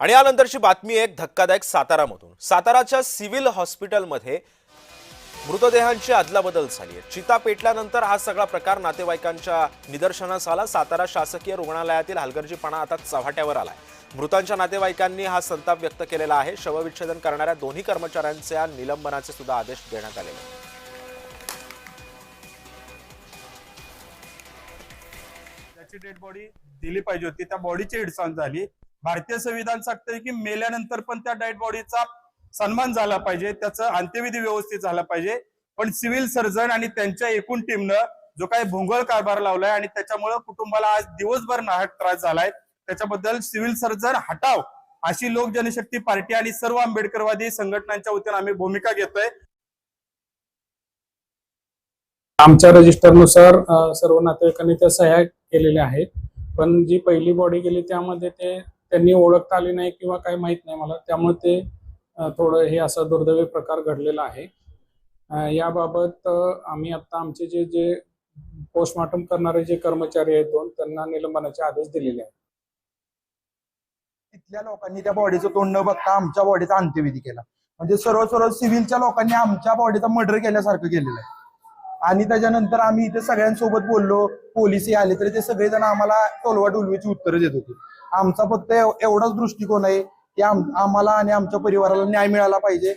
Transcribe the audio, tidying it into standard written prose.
आणि यानंतरची बातमी एक धक्कादायक सातारामधून। साताराच्या सिव्हिल हॉस्पिटलमध्ये मृतदेहांची अदलाबदल झाली आहे। चिता पेटल्यानंतर हा सगळा प्रकार नातेवाईकांच्या निदर्शनास आला। सातारा शासकीय रुग्णालयातील हलगर्जीपणा आता चव्हाट्यावर आलाय। मृतांच्या नातेवाईकांनी हा संताप व्यक्त केलेला आहे। शवविच्छेदन करणाऱ्या दोन्ही कर्मचाऱ्यांच्या निलंबनाचे सुद्धा आदेश देण्यात आले आहेत। त्याची डेड बॉडी दिली पाहिजे होती, त्या बॉडीची हेडसाउंड झाली। भारतीय संविधान सांगते की मेल्यानंतर पण त्या डेड बॉडीचा सन्मान झाला पाहिजे, त्याचा अंत्यविधी व्यवस्थित झाला पाहिजे। पण सिव्हिल सर्जन आणि त्यांच्या एकूण टीमनं जो काही भोंगळ कारभार लावलाय आणि त्याच्यामुळे कुटुंबाला आज दिवसभर नाहक त्रास झालाय, त्याच्याबद्दल सिव्हिल सर्जन हटाव अशी लोक जनशक्ती पार्टी आणि सर्व आंबेडकरवादी संघटनांच्या वतीने आम्ही भूमिका घेतोय। आमच्या रजिस्टरनुसार सर्व नातेवाईकांनी त्या सह्या केलेल्या आहेत, पण जी पहिली बॉडी गेली त्यामध्ये त्यांनी ओळखता आली नाही किंवा काही माहित नाही मला, त्यामुळे ते थोडं हे असा दुर्दैवी प्रकार घडलेला आहे। याबाबत आम्ही आता आमचे जे पोस्टमॉर्टम करणारे जे कर्मचारी आहेत दोन, त्यांना निलंबनाचे आदेश दिलेले आहेत। तिथल्या लोकांनी त्या बॉडीचं तोंड न बघता आमच्या बॉडीचा अंत्यविधी केला, म्हणजे सर्व सिव्हिलच्या लोकांनी आमच्या बॉडीचा मर्डर केल्यासारखं केलेलं आहे। आणि त्याच्यानंतर आम्ही इथे सगळ्यांसोबत बोललो, पोलिसही आले, तरी ते सगळेजण आम्हाला टोलवा टोलवीची उत्तरं देत होती। आमचा फक्त एवढाच दृष्टिकोन आहे की आम्हाला आणि आमच्या परिवाराला न्याय मिळाला पाहिजे।